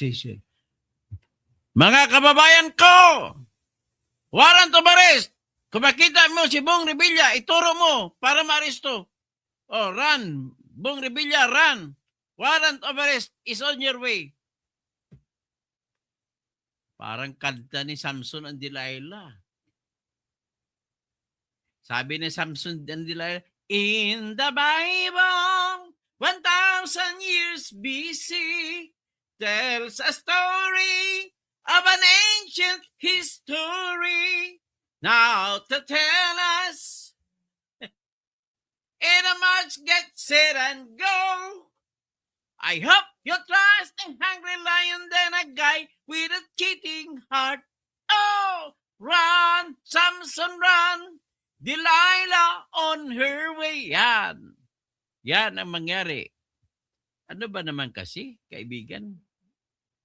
Organization. Mga kababayan ko, warrant of arrest. Kung makita mo si Bong Revilla, ituro mo para maaresto. Oh, run. Bong Revilla, run. Warrant of arrest is on your way. Parang kanta ni Samson and Delilah. Sabi ni Samson and Delilah, in the Bible, 1,000 years BC, tells a story of an ancient history. Now to tell us, in a march, get set and go. I hope you trust a hungry lion than a guy with a cheating heart. Oh, run, Samson, run. Delilah on her way. Yan. Yan ang mangyari. Ano ba naman kasi, kaibigan?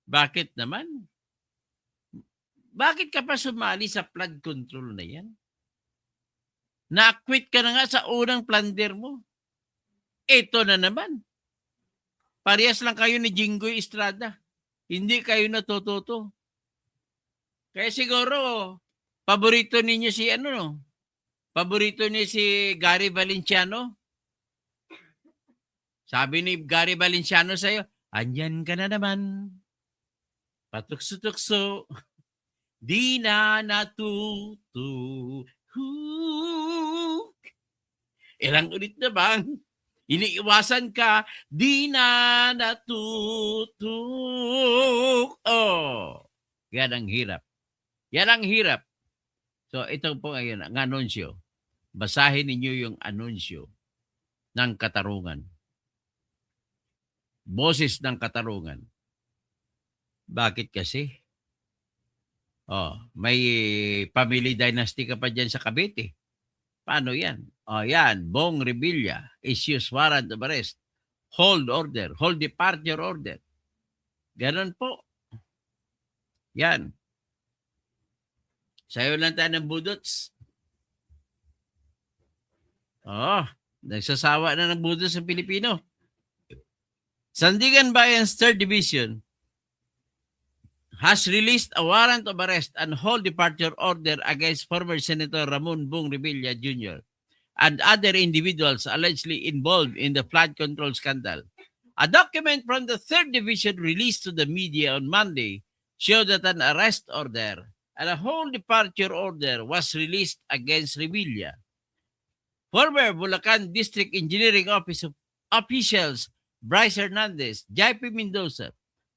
Bakit naman? Bakit ka pa sumali sa flood control na yan? Na-quit ka na nga sa unang plunder mo. Ito na naman. Parehas lang kayo ni Jinggoy Estrada. Hindi kayo natututo. Kaya siguro, paborito ninyo si paborito niyo si Gary Valenciano. Sabi ni Gary Valenciano sa'yo, andyan ka na naman. Patukso-tukso. Di na natuto. Ilang ulit na bang? Iniiwasan ka, di na natuto. Oh, yan ang hirap. Yan ang hirap. So, ito po ngayon, ang anunsyo. Basahin ninyo yung anunsyo ng katarungan. Boses ng katarungan. Bakit kasi? Oh, may family dynasty ka pa dyan sa Cavite. Paano yan? Oh, yan. Bong Revilla issues warrant of arrest. Hold order. Hold departure order. Ganon po. Yan. Sayo lang tayo ng budots. Oh, nagsasawa na ng budots sa Pilipino. Sandigan Bayan's 3rd Division has released a warrant of arrest and hold departure order against former Senator Ramon Bong Revilla Jr. and other individuals allegedly involved in the flood control scandal. A document from the 3rd Division released to the media on Monday showed that an arrest order and a whole departure order was released against Revilla. Former Bulacan District Engineering Office officials Bryce Hernandez, JP Mendoza,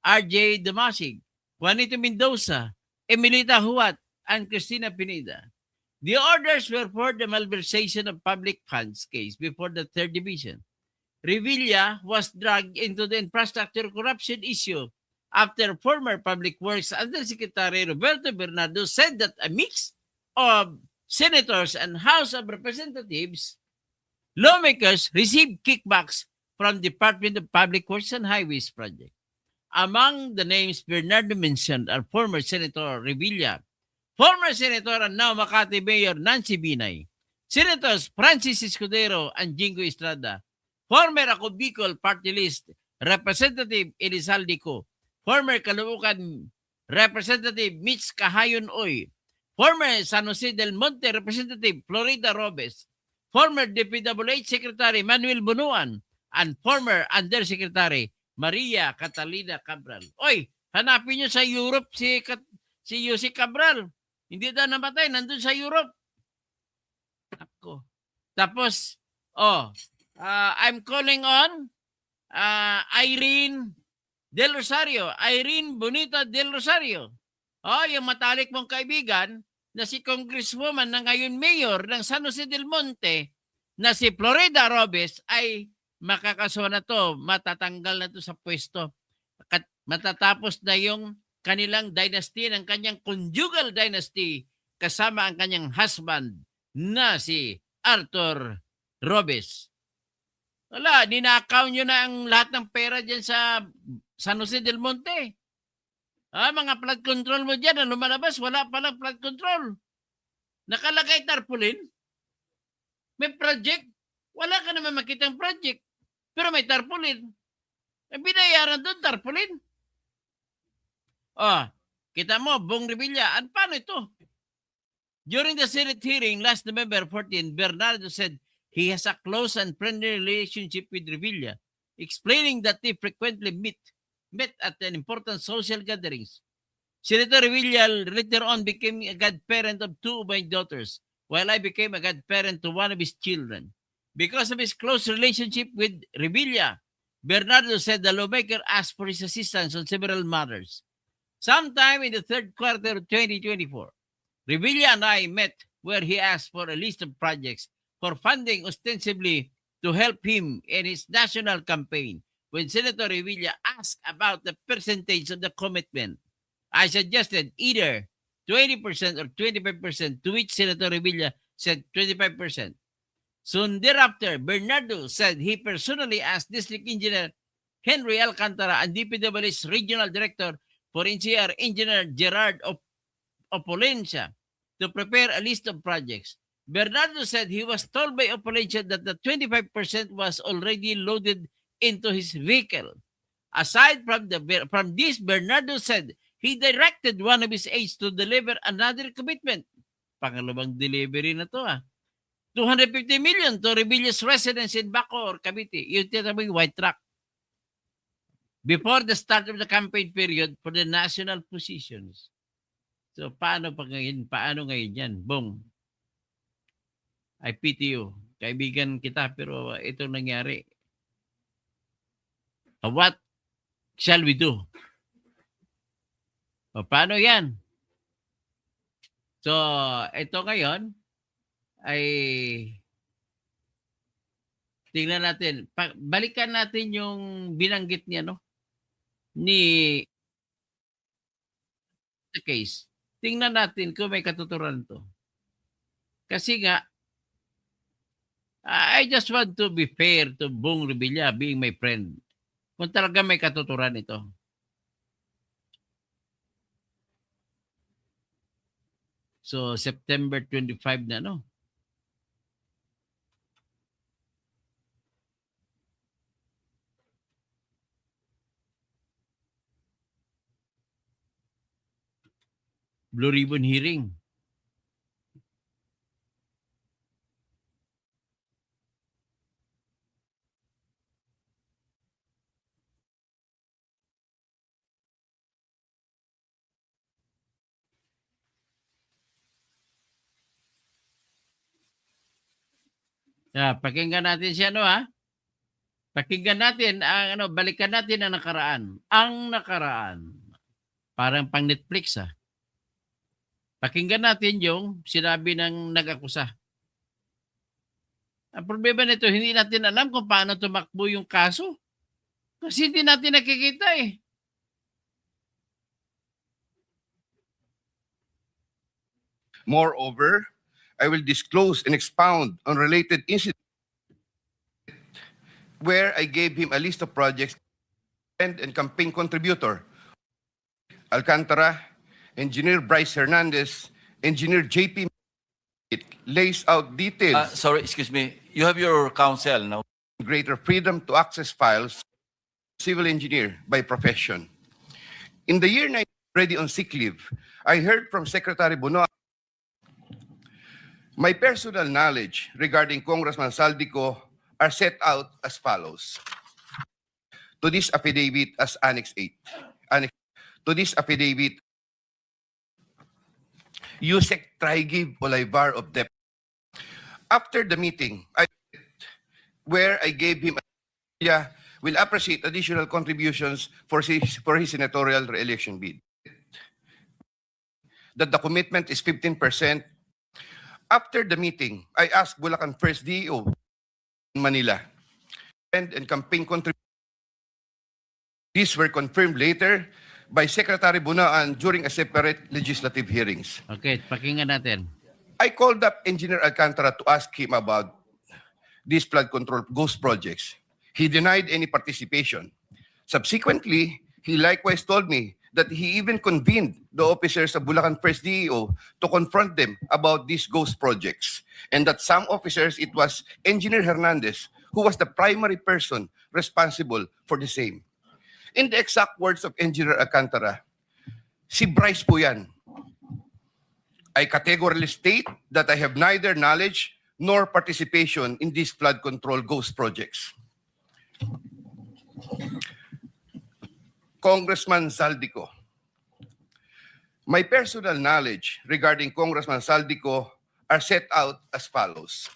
RJ Damasig, Juanito Mendoza, Emilita Huat, and Cristina Pineda. The orders were for the malversation of public funds case before the 3rd Division. Revilla was dragged into the infrastructure corruption issue after former Public Works Undersecretary Roberto Bernardo said that a mix of senators and House of Representatives lawmakers received kickbacks from Department of Public Works and Highways project. Among the names Bernardo mentioned are former Senator Revilla, former Senator and now Makati Mayor Nancy Binay, Senators Francis Escudero and Jingo Estrada, former Ako Bicol Party List Representative Elizalde Co, former Caloocan Representative Mitch Cahayon Oy, former San Jose del Monte Representative Florida Robes, former DPWH Secretary Manuel Bunuan, and former Undersecretary Maria Catalina Cabral. Oy, hanapin nyo sa Europe si Yusik Cabral. Hindi daw namatay, nandun sa Europe. Ako. Tapos, I'm calling on Irene Del Rosario. Irene Bonita Del Rosario. Yung matalik mong kaibigan na si Congresswoman na ngayon Mayor ng San Jose del Monte na si Florida Robes ay makakaso na to, matatanggal na to sa pwesto. Matatapos na yung kanilang dynasty, ng kanyang conjugal dynasty, kasama ang kanyang husband na si Arthur Robes. Wala, ninakaw nyo na ang lahat ng pera dyan sa San Jose del Monte. Mga flood control mo dyan, na lumalabas, wala palang flood control. Nakalagay tarpaulin. May project. Wala ka naman makitang project. Pero may tarpaulin. Binayaran doon, tarpaulin. Oh, kita mo, Bong Revilla, paano ito? During the Senate hearing last November 14, Bernardo said he has a close and friendly relationship with Revilla, explaining that they frequently met at an important social gatherings. Senator Revilla later on became a godparent of two of my daughters, while I became a godparent to one of his children. Because of his close relationship with Revilla, Bernardo said the lawmaker asked for his assistance on several matters. Sometime in the third quarter of 2024, Revilla and I met where he asked for a list of projects for funding ostensibly to help him in his national campaign. When Senator Revilla asked about the percentage of the commitment, I suggested either 20% or 25%, to which Senator Revilla said 25%. Soon thereafter, Bernardo said he personally asked District Engineer Henry Alcantara and DPW's Regional Director for NCR Engineer Gerard Opolencia to prepare a list of projects. Bernardo said he was told by Opolencia that the 25% was already loaded into his vehicle. Aside from this, Bernardo said he directed one of his aides to deliver another commitment. Pangalawang delivery na to 250 million to Revilla's residence in Bacoor, Cavite. Yung tinatawag white truck. Before the start of the campaign period for the national positions. So, paano ngayon yan? Bong, I pity you. Kaibigan kita, pero ito nangyari. What shall we do? O, paano yan? So, ito ngayon ay tingnan natin. Balikan natin yung binanggit niya, no? Ni the case. Tingnan natin kung may katuturan to. Kasi nga, I just want to be fair to Bong Revilla being my friend. Kung talaga may katuturan ito. So, September 25 na, no? Blue Ribbon hearing. Pakinggan natin siya, no, Pakinggan natin ang balikan natin ang nakaraan. Ang nakaraan. Parang pang Netflix, Pakinggan natin yung sinabi ng nag-akusa. Ang problema nito, hindi natin alam kung paano tumakbo yung kaso. Kasi hindi natin nakikita Moreover, I will disclose and expound on related incidents where I gave him a list of projects and campaign contributor, Alcantara, Engineer Bryce Hernandez, Engineer JP. It lays out details. Sorry, excuse me. You have your counsel now. Greater freedom to access files, civil engineer by profession. In the year 19, already on sick leave, I heard from Secretary Bono. My personal knowledge regarding Congressman Saldico are set out as follows. To this affidavit as Annex 8. To this affidavit, Yusek Trigib Olivar of DEP. After the meeting, where I gave him will appreciate additional contributions for his senatorial re-election bid. That the commitment is 15%. After the meeting, I asked Bulacan First DEO in Manila and campaign contributions. These were confirmed later by Secretary Bunaan during a separate legislative hearings. Okay, pakinggan natin. I called up Engineer Alcantara to ask him about these flood control ghost projects. He denied any participation. Subsequently, he likewise told me that he even convened the officers of Bulacan First DEO to confront them about these ghost projects, and that some officers, it was Engineer Hernandez, who was the primary person responsible for the same. In the exact words of Engineer Alcantara, Si Bryce po yan. I categorically state that I have neither knowledge nor participation in these flood control ghost projects. Congressman Zaldico. My personal knowledge regarding Congressman Zaldico are set out as follows.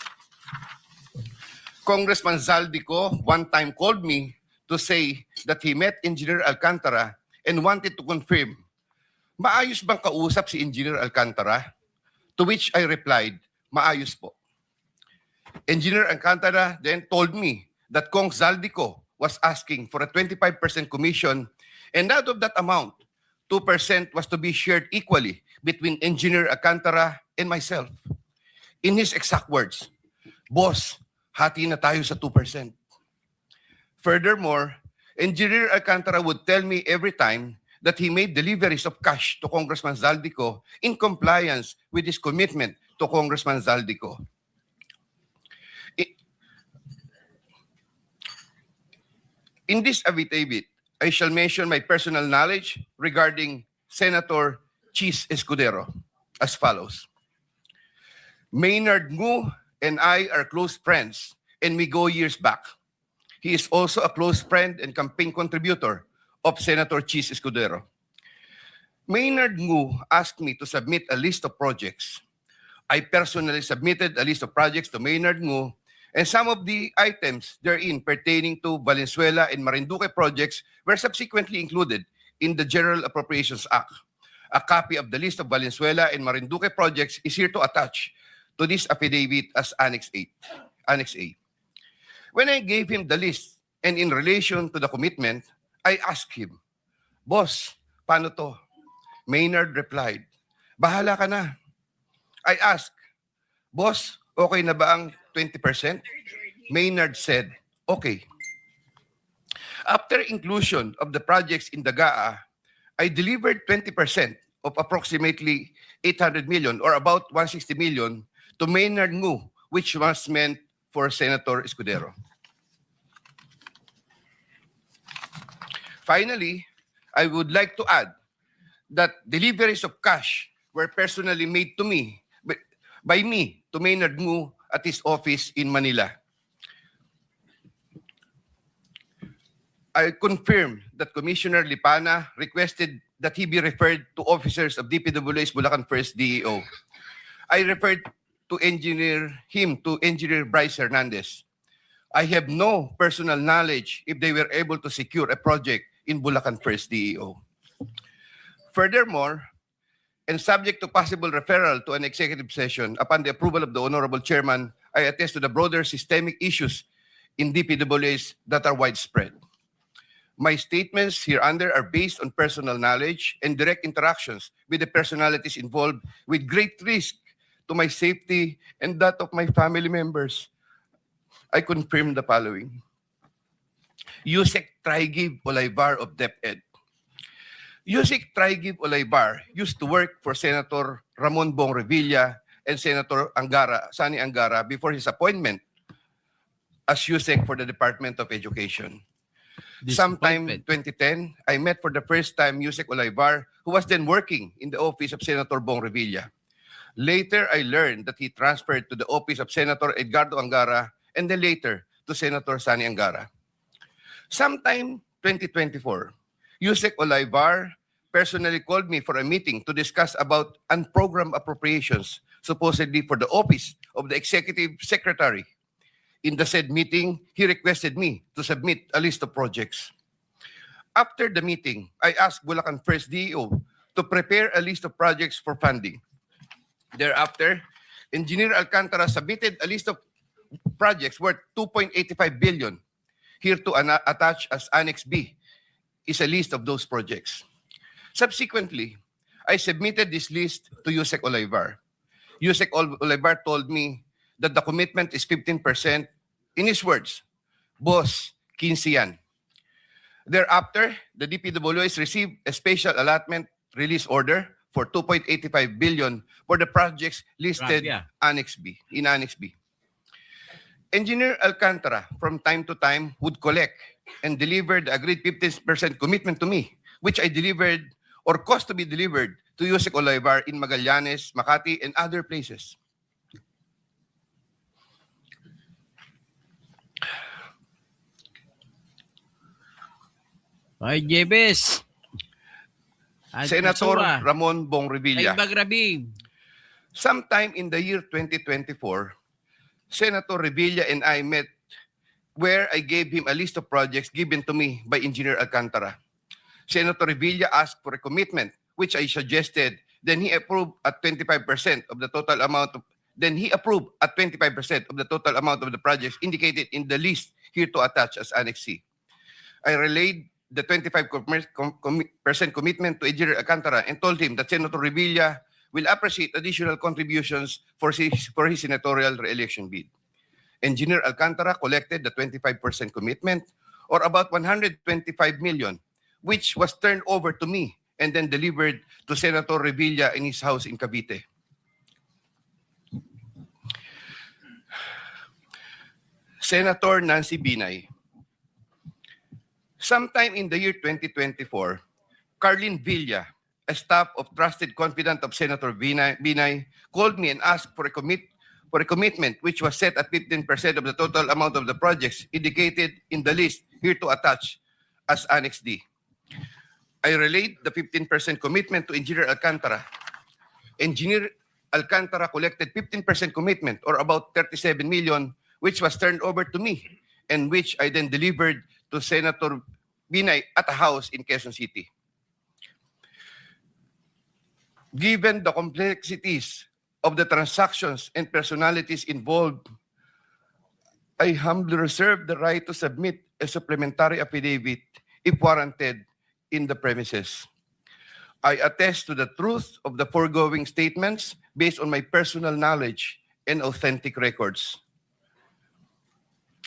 Congressman Zaldico one time called me to say that he met Engineer Alcantara and wanted to confirm, maayos bang kausap si Engineer Alcantara? To which I replied, maayos po. Engineer Alcantara then told me that Kong Zaldico was asking for a 25% commission, and out of that amount, 2% was to be shared equally between Engineer Alcantara and myself. In his exact words, boss, hati na tayo sa 2%. Furthermore, Engineer Alcantara would tell me every time that he made deliveries of cash to Congressman Zaldico in compliance with his commitment to Congressman Zaldico. In this affidavit, I shall mention my personal knowledge regarding Senator Chis Escudero as follows. Maynard Ngu and I are close friends, and we go years back. He is also a close friend and campaign contributor of Senator Chis Escudero. Maynard Ngu asked me to submit a list of projects. I personally submitted a list of projects to Maynard Ngu, and some of the items therein pertaining to Valenzuela and Marinduque projects were subsequently included in the General Appropriations Act. A copy of the list of Valenzuela and Marinduque projects is here to attach to this affidavit as Annex A. When I gave him the list and in relation to the commitment, I asked him, boss, paano to? Maynard replied, bahala ka na. I asked, boss, okay na ba ang 20%? Maynard said, okay. After inclusion of the projects in the GAA, I delivered 20% of approximately 800 million or about 160 million to Maynard Ngu, which was meant for Senator Escudero. Finally, I would like to add that deliveries of cash were personally made to me, by me, to Maynard Ngu at his office in Manila. I confirm that Commissioner Lipana requested that he be referred to officers of DPWH Bulacan First DEO. I referred to Engineer Bryce Hernandez. I have no personal knowledge if they were able to secure a project in Bulacan First DEO. Furthermore, and subject to possible referral to an executive session upon the approval of the Honorable Chairman, I attest to the broader systemic issues in DPWH that are widespread. My statements hereunder are based on personal knowledge and direct interactions with the personalities involved with great risk to my safety and that of my family members. I confirm the following. Yusek Trigib Olaybar of DepEd. Yusek Trigib Olaybar used to work for Senator Ramon Bong Revilla and Senator Sani Angara before his appointment as Yusek for the Department of Education. Sometime 2010, I met for the first time Yusek Olaybar, who was then working in the office of Senator Bong Revilla. Later, I learned that he transferred to the office of Senator Edgardo Angara and then later to Senator Sani Angara. Sometime 2024, Yusek Olaybar personally called me for a meeting to discuss about unprogrammed appropriations, supposedly for the office of the Executive Secretary. In the said meeting, he requested me to submit a list of projects. After the meeting, I asked Bulacan First DEO to prepare a list of projects for funding. Thereafter, Engineer Alcantara submitted a list of projects worth 2.85 billion. Here to attach as Annex B is a list of those projects. Subsequently, I submitted this list to Yusek Olaybar. Yusek Olaybar told me that the commitment is 15%. In his words, boss, 15 yan. Thereafter, the DPWH received a special allotment release order for 2.85 billion for the projects listed Annex B, in Annex B. Engineer Alcantara, from time to time, would collect and deliver the agreed 15% commitment to me, which I delivered or cost to be delivered to Yusek Olivar in Magallanes, Makati, and other places. Ay, Jebes. At Senator Kasua. Ramon Bong Ay, Revilla. Bagrabi. Sometime in the year 2024, Senator Revilla and I met where I gave him a list of projects given to me by Engineer Alcantara. Senator Revilla asked for a commitment, which I suggested. Then he approved at 25% of the total amount of the projects indicated in the list here to attach as Annex C. I relayed the 25% commitment to Engineer Alcantara and told him that Senator Revilla will appreciate additional contributions for his senatorial re-election bid. Engineer Alcantara collected the 25% commitment, or about 125 million, which was turned over to me and then delivered to Senator Revilla in his house in Cavite. Senator Nancy Binay. Sometime in the year 2024, Carlin Villa, a staff of trusted confidant of Senator Binay, called me and asked for a commitment which was set at 15% of the total amount of the projects indicated in the list here to attach as Annex D. I relayed the 15% commitment to Engineer Alcantara. Engineer Alcantara collected 15% commitment, or about 37 million, which was turned over to me and which I then delivered to Senator Binay at a house in Quezon City. Given the complexities of the transactions and personalities involved, I humbly reserve the right to submit a supplementary affidavit if warranted in the premises. I attest to the truth of the foregoing statements based on my personal knowledge and authentic records.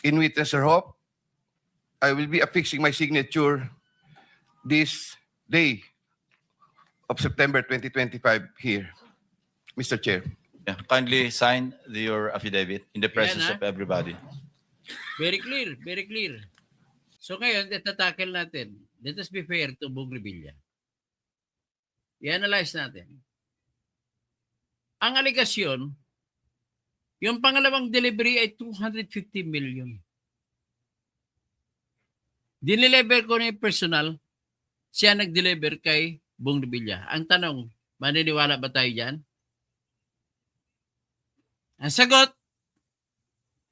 In witness or hope, I will be affixing my signature this day of September 2025 here, Mr. Chair. Yeah, kindly sign your affidavit in the presence Yan, of everybody. Very clear, very clear. So ngayon, itatackle natin. Let us be fair to Bong Revilla. I-analyze natin. Ang aligasyon, yung pangalawang delivery ay 250 million. Dinelever ko na yung personal, siya nag-deliver kay Bong Revilla. Ang tanong, maniniwala ba tayo dyan? Ang sagot,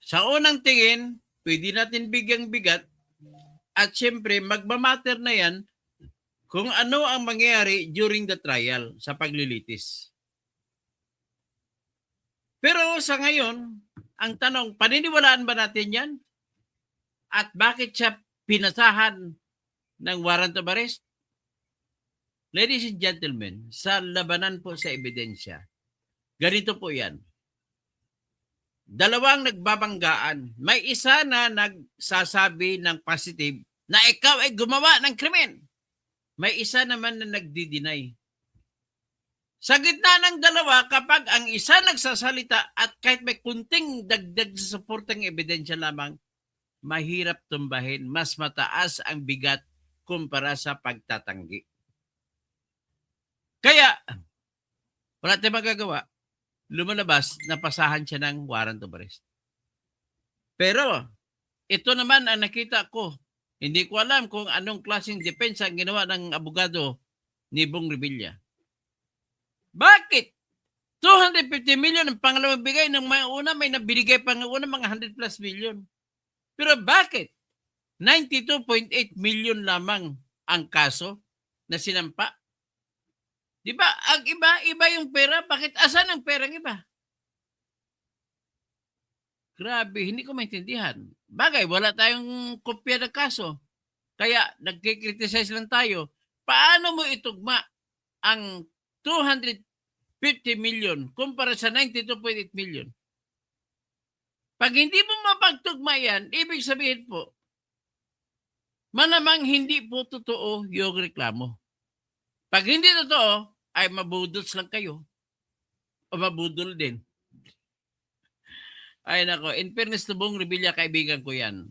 sa unang tingin, pwede natin bigyang bigat at syempre magmamatter na yan kung ano ang mangyayari during the trial sa paglilitis. Pero sa ngayon, ang tanong, paniniwalaan ba natin yan? At bakit siya pinasahan ng warrant of arrest? Ladies and gentlemen, sa labanan po sa ebidensya, ganito po yan. Dalawang nagbabanggaan. May isa na nagsasabi ng positive na ikaw ay gumawa ng krimen. May isa naman na nagdi-deny. Sa gitna ng dalawa, kapag ang isa nagsasalita at kahit may kunting dagdag sa supportang ebidensya lamang, mahirap tumbahin, mas mataas ang bigat kumpara sa pagtatanggi. Kaya, wala tayong magagawa. Lumalabas, napasahan siya ng warrant of arrest. Pero, ito naman ang nakita ko. Hindi ko alam kung anong klaseng depensa ang ginawa ng abogado ni Bong Revilla. Bakit? 250 million ang pangalawang bigay ng mga una, may nabinigay pa ng una mga 100 plus million. Pero bakit? 92.8 million lamang ang kaso na sinampa. Di ba? Ang iba yung pera. Bakit? Asan ang perang iba? Grabe, hindi ko maintindihan. Bagay, wala tayong kopya ng kaso. Kaya nagkikriticize lang tayo. Paano mo itugma ang 250 million kumpara sa 92.8 million? Pag hindi mo mapagtugma yan, ibig sabihin po, malamang hindi po totoo yung reklamo. Pag hindi totoo, ay mabudots lang kayo. O mabudol din. Ay nako, in fairness to Bong Revilla, kaibigan ko yan.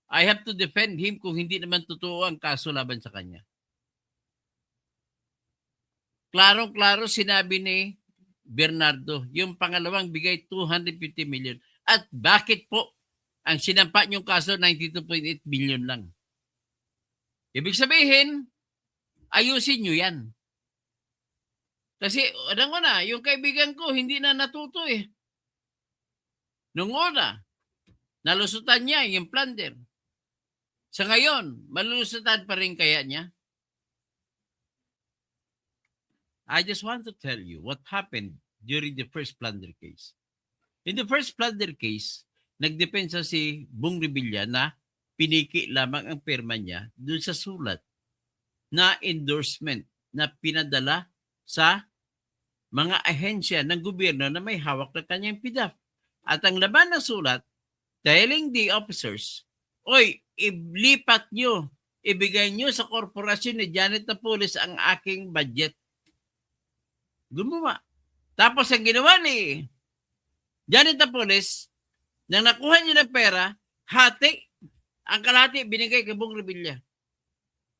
I have to defend him kung hindi naman totoo ang kaso laban sa kanya. Klarong-klaro sinabi ni Bernardo, yung pangalawang bigay 250 million. At bakit po ang sinampa niyong kaso 92.8 million lang? Ibig sabihin, ayusin niyo yan. Kasi, alam ko na, yung kaibigan ko, hindi na natuto eh. Nung una, nalusutan niya yung plunder. Sa ngayon, malulusutan pa rin kaya niya? I just want to tell you what happened during the first plunder case. In the first plunder case, nagdepensa si Bong Revilla na piniki lamang ang pirma niya doon sa sulat na endorsement na pinadala sa mga ahensya ng gobyerno na may hawak ng kanyang PDAF. At ang laman ng sulat, telling the officers, oy, ilipat nyo, ibigay nyo sa korporasyon ni Janet Napoles ang aking budget. Gumawa. Tapos ang ginawa ni Janet Napoles, nang nakuha niya ng pera, hati. Ang kalahati binigay kay Bong Revilla.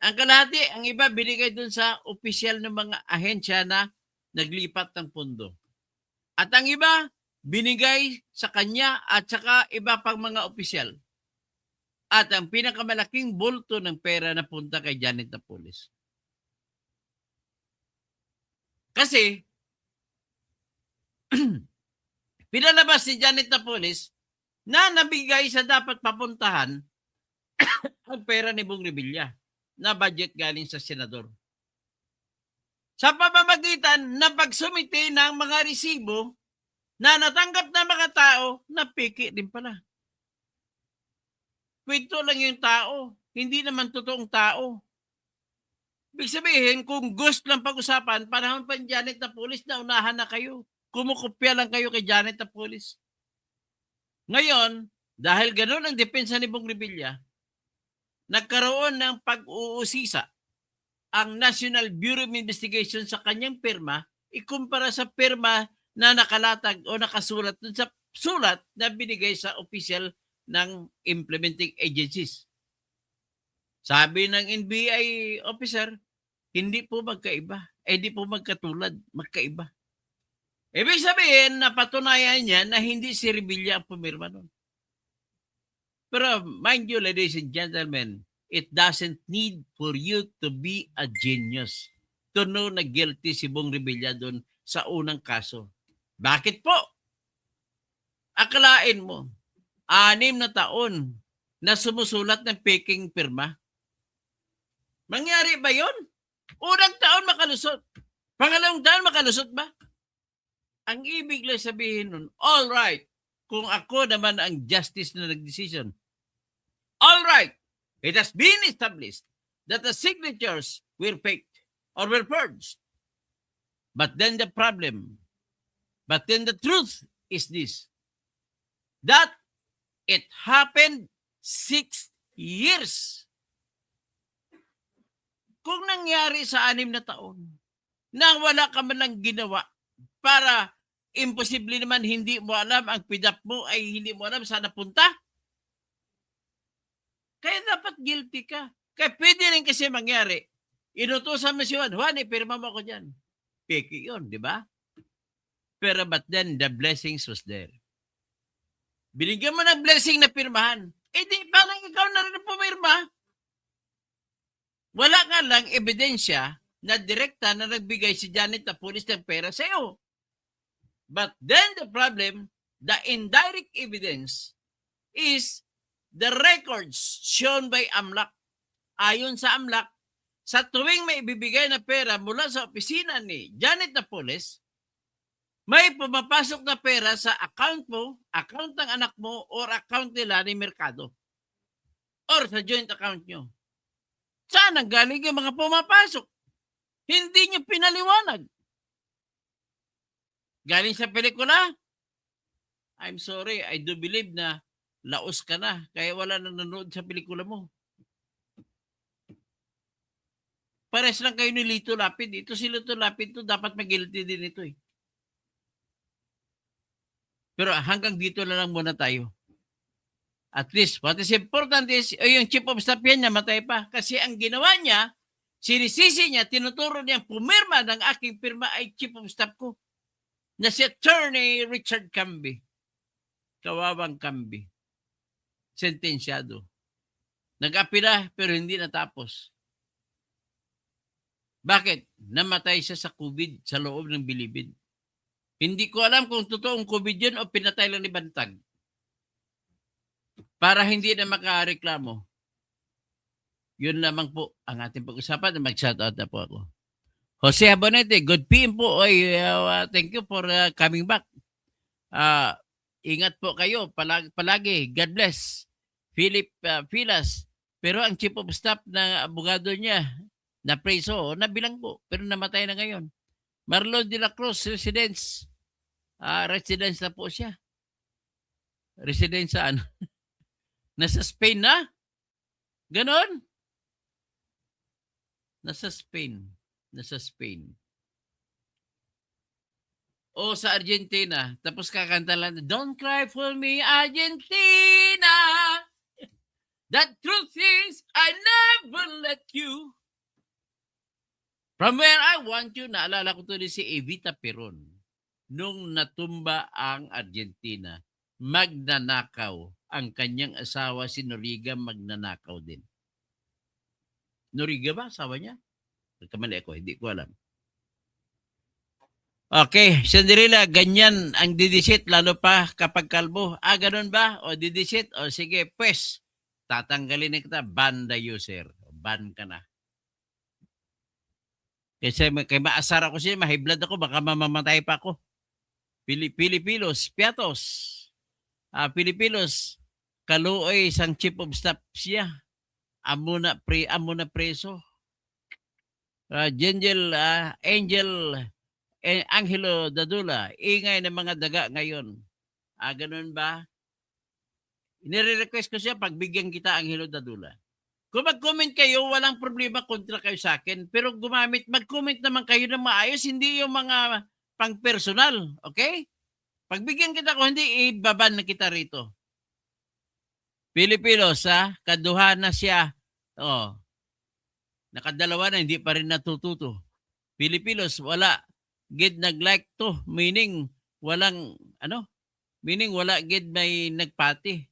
Ang kalahati, ang iba binigay dun sa opisyal ng mga ahensya na naglipat ng pondo. At ang iba, binigay sa kanya at saka iba pang mga opisyal. At ang pinakamalaking bulto ng pera na punta kay Janet Napoles. Kasi, pinalabas si Janet Napoles na nabigay sa dapat papuntahan ang pera ni Bong Revilla na budget galing sa senador. Sa pamamagitan ng pagsumite ng mga resibo na natanggap ng mga tao na piki din pala. Kwento lang yung tao, hindi naman totoong tao. Ibig sabihin, kung gusto lang pag-usapan, panahon pa Janet Napoles na unahan na kayo. Kumukopya lang kayo kay Janet Napoles. Ngayon, dahil ganoon ang depensa ni Bong Revilla, nagkaroon ng pag-uusisa ang National Bureau of Investigation sa kanyang pirma ikumpara sa pirma na nakalatag o nakasulat dun sa sulat na binigay sa official ng implementing agencies. Sabi ng NBI officer, hindi po magkaiba. Hindi po magkatulad, magkaiba. Ibig sabihin, napatunayan niya na hindi si Revilla ang pumirma nun. Pero mind you, ladies and gentlemen, it doesn't need for you to be a genius to know na guilty si Bong Revilla doon sa unang kaso. Bakit po? Akalain mo, 6 na taon na sumusulat ng peking pirma. Mangyari ba yon? Unang taon makalusot. Pangalawang taon makalusot ba? Ang ibig lang sabihin nun, all right, kung ako naman ang justice na nag-decision, all right, it has been established that the signatures were faked or were forged. But then the truth is this, that it happened 6 years. Kung nangyari sa 6 na taon, na wala ka man lang ginawa para imposible naman hindi mo alam, ang PDAP mo ay hindi mo alam saan napunta, kaya dapat guilty ka. Kaya pwede rin kasi mangyari, inutusan mo si Juan, ipirma mo ako dyan. Peki yun, di ba? Pero but then, the blessings was there. Binigyan mo ng blessing na pirmahan. Eh di, parang ikaw na rin pumirma. Wala nga lang ebidensya na direkta na nagbigay si Janet Napoles ng pera sa iyo. But then the problem, the indirect evidence is the records shown by AMLAC. Ayon sa AMLAC, sa tuwing may ibibigay na pera mula sa opisina ni Janet Napoles, may pumapasok na pera sa account mo, account ng anak mo, or account nila ni Mercado. Or sa joint account nyo. Saan ang galing yung mga pumapasok? Hindi nyo pinaliwanag. Galing sa pelikula? I'm sorry, I do believe na laos ka na, kaya wala nang nanonood sa pelikula mo. Pares lang kayo ni Lito Lapid. Ito si Lito Lapid to, dapat mag-guilty din ito eh. Pero hanggang dito na lang muna tayo. At least, what is important is, yung chief of staff yan, namatay pa. Kasi ang ginawa niya, Sinisisi niya, tinuturo niya pumirma ng aking pirma ay chief of staff ko na si Attorney Richard Camby. Kawawang Camby. Sentensyado. Nag-apila pero hindi natapos. Bakit? Namatay siya sa COVID sa loob ng bilibid. Hindi ko alam kung totoong COVID yun o pinatay lang ni Bantag. Para hindi na makareklamo. Yun lamang po ang ating pag-usapan. Mag-shoutout na po ako. Jose Abonete, good PM po. Oy, thank you for coming back. Ingat po kayo palagi. God bless. Philip Filas. Pero ang chief of staff ng abogado niya, na preso, nabilang po. Pero namatay na ngayon. Marlon de la Cruz, residence. Residence na po siya. Residence saan? Nasa Spain na? Ganon? Nasa Spain. Nasa Spain. O sa Argentina. Tapos kakanta lang, Don't cry for me, Argentina. The truth is, I never let you. From where I want you, naalala ko to si Evita Peron. Nung natumba ang Argentina, magnanakaw ang kanyang asawa, si Noriega, magnanakaw din. Noriega ba, asawa niya? Nagkamali ako, hindi ko alam. Okay, Cinderella, ganyan ang didisit, lalo pa kapag kalbo. Ganun ba? O didisit? O sige, pues, tatanggalin na kita, ban the user. Ban ka na. Kasi kay maasar ako siya, mahiblad ako, baka mamamatay pa ako. Pilipilos, Piatos. Pilipilos, kaluoy isang chief of staff siya. Amo na preso. Angelo Dadula, ingay ng mga daga ngayon. Ganun ba? Nire-request ko siya, pagbigyan kita, Angelo Dadula. Kung mag-comment kayo, walang problema kontra kayo sa akin. Pero mag-comment naman kayo na maayos, hindi yung mga pang-personal. Okay? Pagbigyan kita ko, hindi ibaban na kita rito. Pilipilos, kaduha na siya. Nakadalawa na, hindi pa rin natututo. Pilipilos, wala. Gid nag-like to. Meaning, walang, meaning wala gid may nagpati.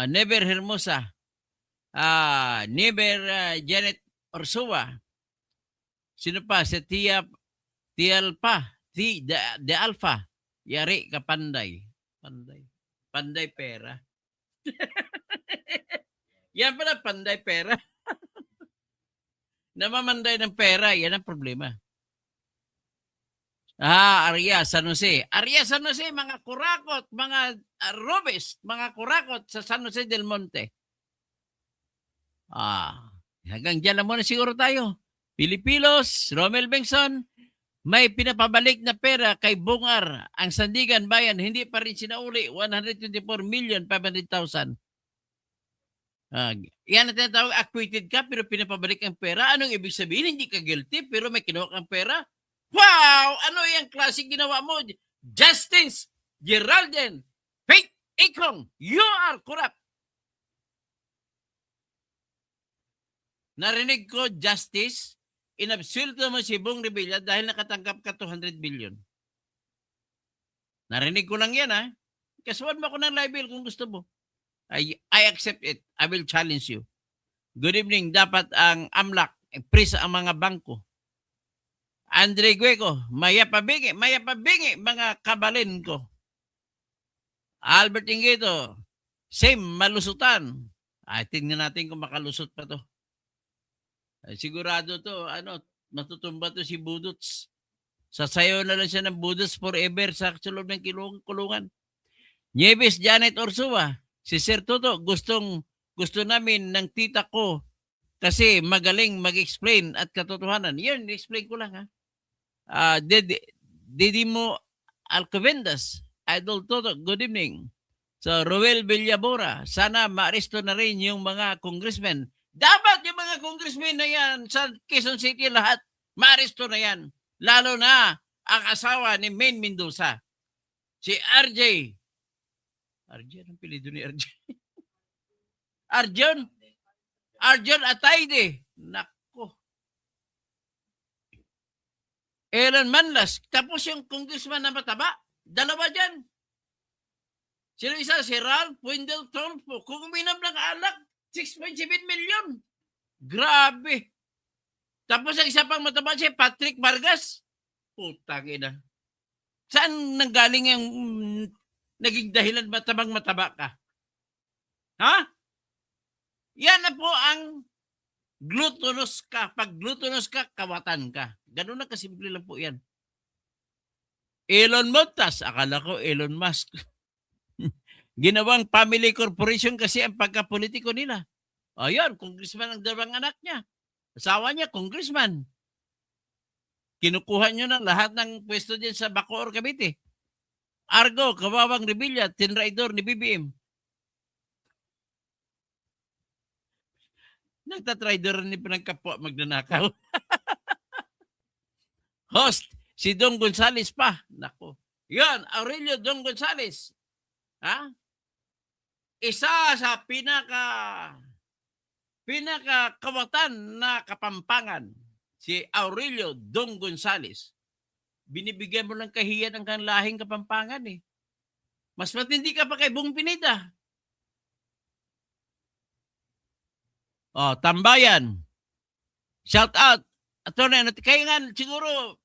Never Hermosa. Never Janet Orsua. Sino pa? Si Tia Alpha. The Alpha. Yari ka Panday. Panday pera. Yan pala, Panday pera. Namamanday ng pera, yan ang problema. Arya San Jose. Arya San Jose, mga kurakot, mga robes, mga kurakot sa San Jose del Monte. Hanggang dyan lang muna siguro tayo. Pilipilos, Romel Bengson, may pinapabalik na pera kay Bungar. Ang Sandigan Bayan, hindi pa rin sinauli. 124,500,000. Yan ang tinatawag, acquitted ka pero pinapabalik ang pera. Anong ibig sabihin? Hindi ka guilty pero may kinuha kang pera? Wow! Ano yung klaseng ginawa mo? Justice Geraldine Faith Ikong, you are corrupt. Narinig ko, Justice, inabsulto mo si Bong Revilla dahil nakatanggap ka 200 billion. Narinig ko lang yan, Kasuhan mo ako ng libel kung gusto mo. I accept it. I will challenge you. Good evening. Dapat ang AMLAC, freeze ang mga bangko. Andre Gueco, mayapabingi, mga kabalin ko. Albert Ingito, same, malusutan. Tingnan natin kung makalusot pa to. Sigurado to, matutumba to si Budots. Sasayaw na lang siya ng Budots forever sa loob ng kulungan. Nieves Janet Orsua, si Sir Toto, gusto namin ng tita ko kasi magaling mag-explain at katotohanan. Yan, explain ko lang Didimo Alcobendas, Idol Toto, good evening. So, Roel Villabora, sana maaresto na rin yung mga congressmen. Dapat yung mga congressmen na yan sa Quezon City lahat, maaresto na yan. Lalo na ang asawa ni Maine Mendoza. Si RJ. RJ, anong pilido ni RJ? Arjon Atayde. Nako. Aaron Manlas. Tapos yung congressman na mataba, dalawa dyan. Sino isa? Si Ralph Wendell Tolfo. Kung uminom ng alak, 6.7 million. Grabe. Tapos ang isa pang mataba si Patrick Vargas. Putang ina. Saan nanggaling yung naging dahilan mataba ka? Ha? Yan na po ang glutinous ka. Pag glutinous ka, kawatan ka. Ganun na kasimple lang po yan. Elon Musk. Akala ko Elon Musk. Ginawang family corporation kasi ang pagkapolitiko nila. Ayun, congressman ang dalawang anak niya. Asawa niya, congressman. Kinukuha niyo na lahat ng pwesto dyan sa Bacoor, Cavite. Argo, Kawawang Revilla, tinraidor ni BBM. Nagtatraidor ni pinagkapwa magnanakaw. Host, si Don Gonzales pa. Nako. Yan, Aurelio Don Gonzales. Ha? Isa sa pinakakawatan na Kapampangan, si Aurelio Don Gonzales. Binibigyan mo ng kahiyan ang kanlahing Kapampangan eh. Mas matindi ka pa kay Bong Pineda. Oh, Tambayan. Shout out. Attorney, kaya nga siguro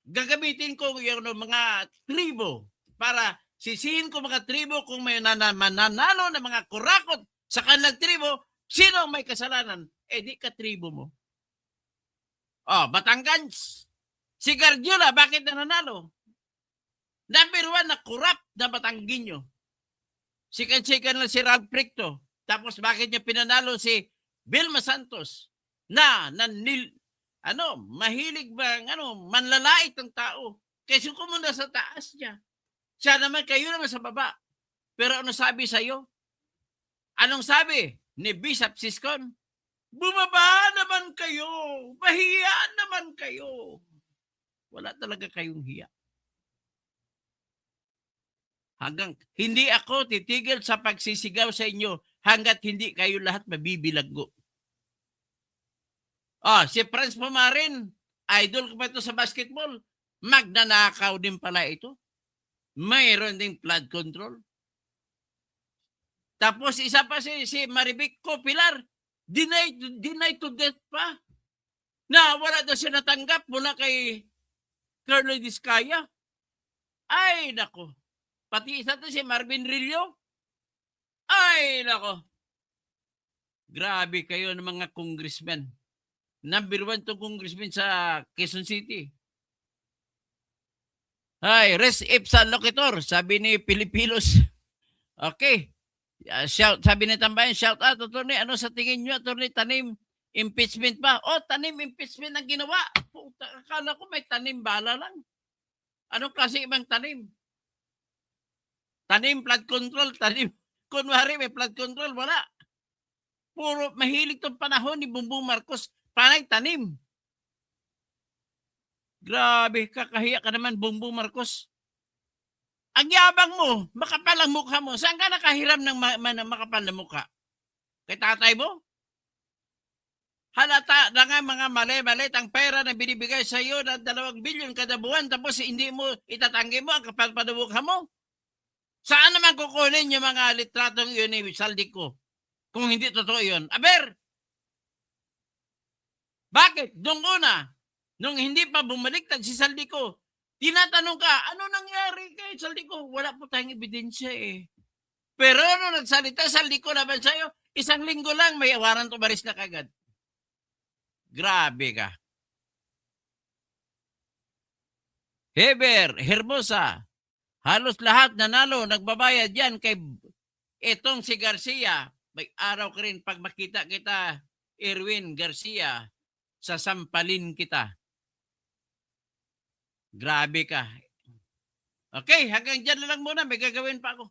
gagamitin ko yung mga tribo para sisihin ko mga tribo kung may mananalo na mga kurakot sa kanilang tribo, sino ang may kasalanan? Eh di ka tribo mo. Oh, Batangas. Si Gargiola, bakit nananalo? Number 1 na corrupt na Batanggenyo. Sikan-sikan lang si Ralph Pricto. Tapos bakit niya pinanalo si Vilma Santos na mahilig bang manlalait ng tao. Kasi kung muna sa taas niya. Siya naman, kayo naman sa baba. Pero ano sabi sa'yo? Anong sabi ni Bishop Siscon? Bumaba naman kayo. Mahiya naman kayo. Wala talaga kayong hiya. Hanggang hindi ako titigil sa pagsisigaw sa inyo hanggat hindi kayo lahat mabibilaggo. Si Franz Pumarin, idol ko pa ito sa basketball. Magnanakaw din pala ito. Mayroon ding flood control. Tapos isa pa si Marivic Copilar, deny to death pa. Na wala daw siya natanggap mula kay Colonel Diskaya. Ay, nako. Pati isa to si Marvin Rillo. Ay, nako. Grabe kayo ng mga congressmen. Number 1 to congressman sa Quezon City. Ay, res ipsa locator, sabi ni Pilipilos. Okay. Sabi ni Tambayan, shout out, attorney, ano sa tingin nyo, attorney, tanim impeachment pa? Tanim impeachment ang ginawa. Puta, akala ko may tanim bala lang. Anong klase ibang tanim? Tanim, flood control, tanim. Kunwari may flood control, wala. Puro mahilig tong panahon ni Bongbong Marcos, panay tanim. Grabe, kakahiya ka naman, Bongbong Marcos. Ang yabang mo, makapal ang mukha mo. Saan ka nakahiram ng makapal na mukha? Kay tatay mo? Halata na nga mga mali-mali ang pera na binibigay sa iyo na 2 bilyon kada buwan tapos hindi mo itatanggi mo ang kapal pa na mukha mo? Saan naman kukunin yung mga litratong yun ni saldi ko? Kung hindi totoo yun. Aber! Bakit? Doon una, nung hindi pa bumaliktad si Saldico, tinatanong ka, ano nangyari kay Saldico? Wala po tayong ebidensya eh. Pero nung nagsalita, Saldico laban sa'yo, 1 linggo lang may warrant of arrest na kagad. Grabe ka. Heber, Hermosa, halos lahat nanalo, nagbabayad yan kay itong si Garcia. May araw ka rin pag makita kita, Erwin Garcia, sasampalin kita. Grabe ka. Okay, hanggang dyan na lang muna. May gagawin pa ako.